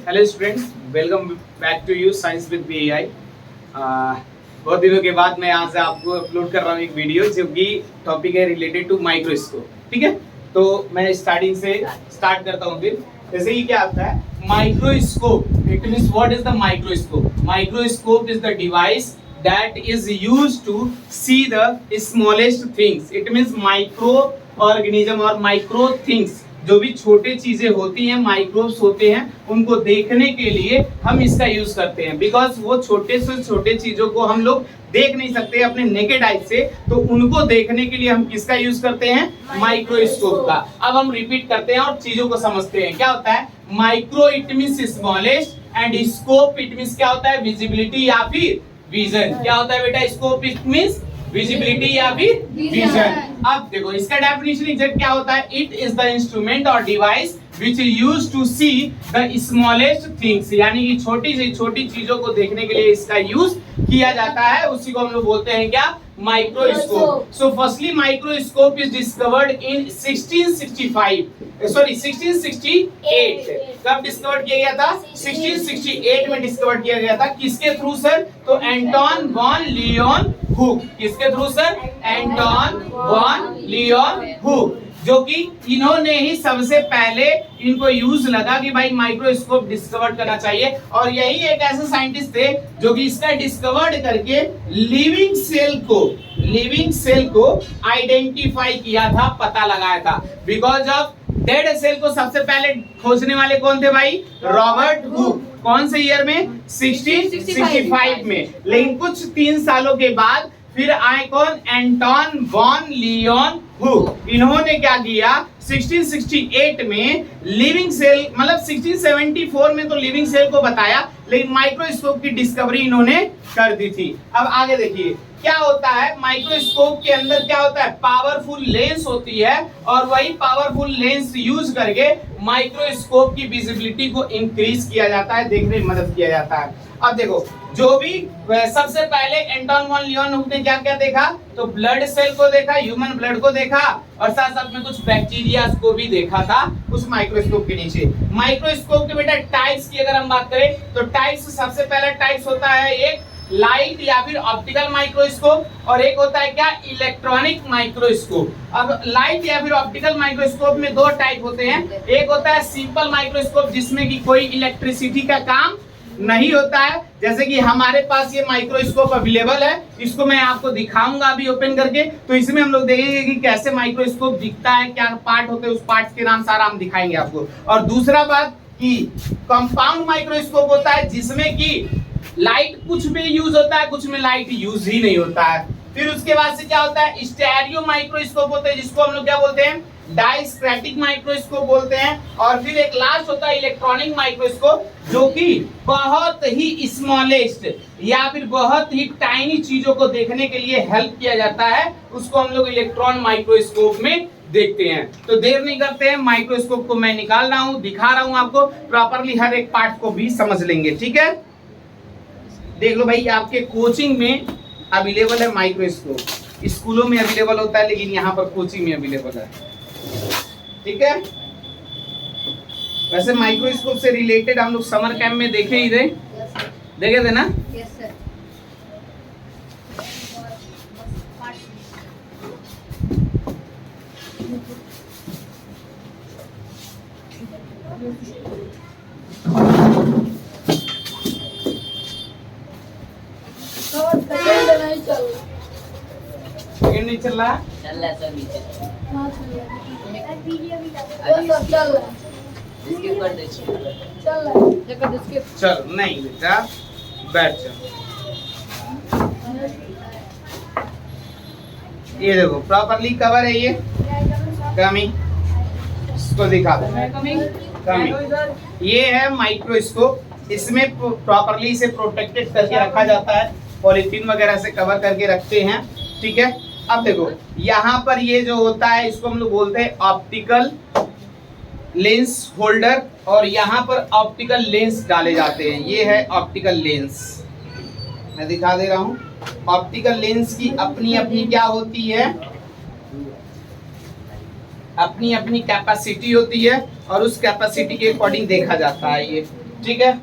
Hello students, welcome back to you science with BI. बहुत दिनों के बाद मैं यहाँ से आपको अपलोड कर रहा हूँ एक वीडियो जो कि टॉपिक है रिलेटेड टू माइक्रोस्कोप। ठीक है, तो मैं स्टार्टिंग से स्टार्ट करता हूँ। फिर जैसे कि क्या आता है microscope, it means what is the microscope. Microscope is the device that is used to see the smallest things. It means micro organism और micro things, जो भी छोटे चीजें होती हैं, माइक्रोब्स होते हैं, उनको देखने के लिए हम इसका यूज करते हैं। बिकॉज वो छोटे से छोटे चीजों को हम लोग देख नहीं सकते अपने नेकेड आई से, तो उनको देखने के लिए हम किसका यूज करते हैं? माइक्रोस्कोप का। अब हम रिपीट करते हैं और चीजों को समझते हैं। क्या होता है micro? It means smallest, and scope it means क्या होता है? विजिबिलिटी या फिर विजन। क्या होता है बेटा? स्कोप इट मींस विजिबिलिटी या फिर विजन। अब देखो इसका डेफिनेशन एग्जैक्ट क्या होता है? इट इज द इंस्ट्रूमेंट और device which is used to see the smallest things, यानी कि छोटी से छोटी चीजों को देखने के लिए इसका यूज किया जाता है। उसी को हम लोग बोलते हैं क्या? Microscope. So firstly microscope is discovered in 1668। कब डिस्कवर किया गया था? 1668 में डिस्कवर किया गया था। किसके थ्रू सर? तो एंटोन वॉन लियोन हुक। किसके through sir? Anton van Leeuwenhoek, जो कि इन्होंने ही सबसे पहले इनको यूज लगा कि भाई माइक्रोस्कोप डिस्कवर करना चाहिए। और यही एक ऐसे साइंटिस्ट थे जो कि इसका डिस्कवर्ड करके लिविंग सेल को आइडेंटिफाई किया था, पता लगाया था। बिकॉज ऑफ डेड सेल को सबसे पहले खोजने वाले कौन थे भाई? Robert Hooke. कौन से ईयर में? 1665 में। लेकिन कुछ 3 सालों के बाद फिर आए कौन? Anton van Leeuwenhoek. इन्होंने क्या किया? 1668 में लिविंग सेल, मतलब 1674 में तो लिविंग सेल को बताया, लेकिन माइक्रोस्कोप की डिस्कवरी इन्होंने कर दी थी। अब आगे देखिए क्या होता है माइक्रोस्कोप के अंदर। क्या होता है? पावरफुल लेंस होती है, और वही पावरफुल लेंस यूज करके माइक्रोस्कोप की विजिबिलिटी को इंक्रीज किया जाता है, देखने में मदद किया जाता है। अब देखो जो भी सबसे पहले एंटोन वॉन लियोन हुक ने क्या क्या देखा? तो ब्लड सेल को देखा, ह्यूमन ब्लड को देखा, और साथ साथ में कुछ बैक्टीरिया को भी देखा था उस माइक्रोस्कोप के नीचे। माइक्रोस्कोप के बेटा टाइप्स की अगर हम बात करें तो टाइप्स, सबसे पहला टाइप्स होता है एक लाइट या फिर ऑप्टिकल माइक्रोस्कोप, और एक होता है क्या? Electronic microscope. अब लाइट या फिर ऑप्टिकल माइक्रोस्कोप में 2 टाइप होते हैं। एक होता है सिंपल माइक्रोस्कोप, जिसमें कि कोई इलेक्ट्रिसिटी का काम नहीं होता है, जैसे कि हमारे पास ये माइक्रोस्कोप अवेलेबल है, इसको मैं आपको दिखाऊंगा अभी ओपन करके। तो इसमें हम लोग देखेंगे कि कैसे माइक्रोस्कोप दिखता है, क्या पार्ट होते हैं, उस पार्ट के नाम सारा हम दिखाएंगे आपको। और दूसरा बात कि कंपाउंड माइक्रोस्कोप होता है, जिसमें कि लाइट कुछ में यूज होता है, कुछ में लाइट यूज ही नहीं होता है। फिर उसके बाद से क्या होता है? स्टेरियो माइक्रोस्कोप होते हैं, जिसको हम लोग क्या बोलते हैं? डायस्क्रेटिक माइक्रोस्कोप बोलते हैं। और फिर एक लास्ट होता है इलेक्ट्रॉनिक माइक्रोस्कोप, जो कि बहुत ही स्मॉलेस्ट या फिर बहुत ही टाइनी चीजों को देखने के लिए हेल्प किया जाता है, उसको हम लोग इलेक्ट्रॉन माइक्रोस्कोप में देखते हैं। तो देर नहीं करते हैं, माइक्रोस्कोप को मैं निकाल रहा हूं, दिखा रहा हूं आपको प्रॉपरली, हर एक पार्ट को भी समझ लेंगे। ठीक है, देख लो भाई, आपके कोचिंग में अवेलेबल है माइक्रोस्कोप, स्कूलों में अवेलेबल होता है, लेकिन यहाँ पर कोचिंग में अवेलेबल है। ठीक है, वैसे माइक्रोस्कोप से रिलेटेड हम लोग समर कैंप में देखे ही थे, देखे थे ना? Yes sir. सेकंड नहीं चल रहा? चल रहा है सर नीचे। हाँ चल रहा है। इसके ऊपर देखिए। चल रहा है। देखो इसके चल नहीं बेटा, बैठ जा। ये देखो प्रॉपरली कवर है, ये कमी, इसको दिखा दो कमी। ये है माइक्रोस्कोप, इसमें प्रॉपरली इसे प्रोटेक्टेड करके रखा जाता है, पॉलीथीन वगैरह से कवर करके रखते हैं। ठीक है, अब देखो यहाँ पर ये जो होता है इसको हम लोग बोलते हैं ऑप्टिकल लेंस होल्डर, और यहाँ पर ऑप्टिकल लेंस डाले जाते हैं। ये है ऑप्टिकल लेंस, मैं दिखा दे रहा हूँ। ऑप्टिकल लेंस की अपनी अपनी क्या होती है? अपनी अपनी कैपेसिटी होती है, और उस कैपेसिटी के अकॉर्डिंग देखा जाता है ये। ठीक है,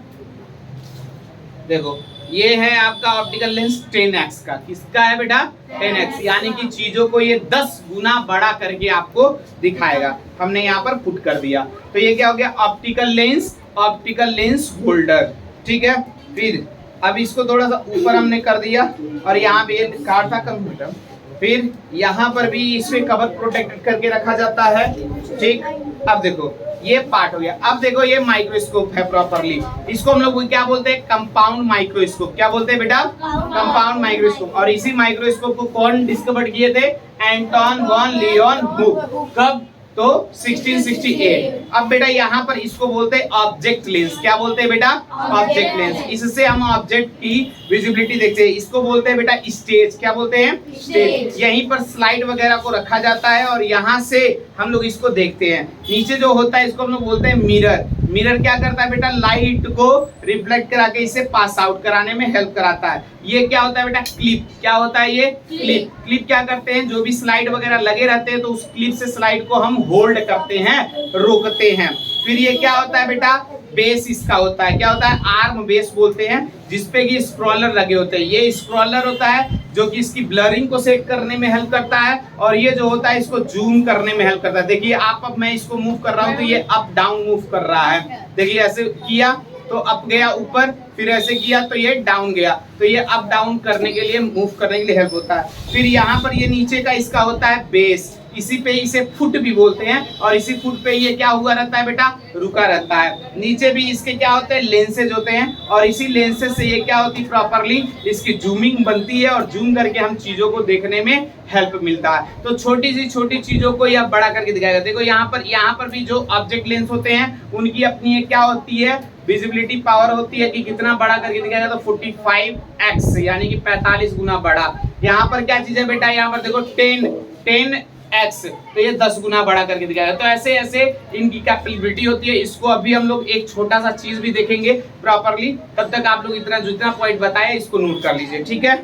देखो ये है आपका ऑप्टिकल लेंस 10x का। किसका है बेटा? 10x, यानी कि चीजों को ये 10 गुना बड़ा करके आपको दिखाएगा। हमने यहाँ पर पुट कर दिया, तो ये क्या हो गया? Optical lens holder. ठीक है, फिर अब इसको थोड़ा सा ऊपर हमने कर दिया और यहाँ पे कार्ड था कंप्यूटर, फिर यहाँ पर भी इसमें कवर प्रोटेक्टेड करके रखा जाता है। ठीक, अब देखो ये पार्ट हो गया। अब देखो ये माइक्रोस्कोप है प्रॉपरली, इसको हम लोग क्या बोलते हैं? Compound microscope. क्या बोलते हैं बेटा? Compound microscope. और इसी माइक्रोस्कोप को कौन डिस्कवर किए थे? Anton van Leeuwenhoek. कब? तो 1668। अब बेटा यहाँ पर इसको बोलते हैं ऑब्जेक्ट लेंस। क्या बोलते हैं बेटा? Object lens. इससे हम ऑब्जेक्ट की विजिबिलिटी देखते हैं। इसको बोलते हैं बेटा स्टेज। क्या बोलते हैं? स्टेज। यहीं पर स्लाइड वगैरह को रखा जाता है और यहाँ से हम लोग इसको देखते हैं। नीचे जो होता है इसको हम लोग बोलते हैं मिरर। मिरर क्या करता है बेटा? लाइट को रिफ्लेक्ट करा के इसे पास आउट कराने में हेल्प कराता है। ये क्या होता है बेटा? क्लिप। क्या होता है ये? क्लिप। क्लिप क्या करते हैं? जो भी स्लाइड वगैरह लगे रहते हैं तो उस क्लिप से स्लाइड को हम होल्ड करते हैं, रोकते हैं। फिर ये क्या होता है बेटा? बेस इसका होता है। क्या होता है? आर्म बेस बोलते हैं, जिसपे कि स्क्रॉलर लगे होते हैं। ये स्क्रॉलर होता है जो कि इसकी ब्लरिंग को सेट करने में हेल्प करता है, और ये जो होता है इसको जूम करने में हेल्प करता है। देखिए आप, अब मैं इसको मूव कर रहा हूँ तो ये अप डाउन मूव कर रहा है। देखिए ऐसे किया तो अप गया ऊपर, फिर ऐसे किया तो ये डाउन गया। तो ये अप डाउन करने के लिए, मूव करने के लिए हेल्प होता है। फिर यहाँ पर ये नीचे का इसका होता है बेस, इसी पे इसे फुट भी बोलते हैं, और इसी फुट पे ये क्या हुआ रहता है बेटा? रुका रहता है। नीचे भी इसके क्या होते हैं? लेंसेज होते हैं, और इसी लेंसेज से ये क्या होती है? प्रॉपरली इसकी जूमिंग बनती है, और जूम करके हम चीजों को देखने में हेल्प मिलता है। तो छोटी सी छोटी चीजों को यह बड़ा करके दिखाएगा। देखो यहाँ पर भी जो ऑब्जेक्ट लेंस होते हैं उनकी अपनी क्या होती है? विजिबिलिटी पावर होती है कि कितना बड़ा करके दिखाएगा, तो 45x यानी कि 45 गुना बड़ा। यहाँ पर क्या चीज है बेटा? यहाँ पर देखो 10x, तो ये 10 गुना बड़ा करके दिखाएगा। तो ऐसे ऐसे इनकी कैपेबिलिटी होती है। इसको अभी हम लोग एक छोटा सा चीज भी देखेंगे प्रॉपरली, तब तक आप लोग इतना जितना पॉइंट बताया इसको नोट कर लीजिए। ठीक है,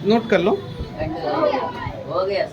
नोट कर लो। हो गया सर।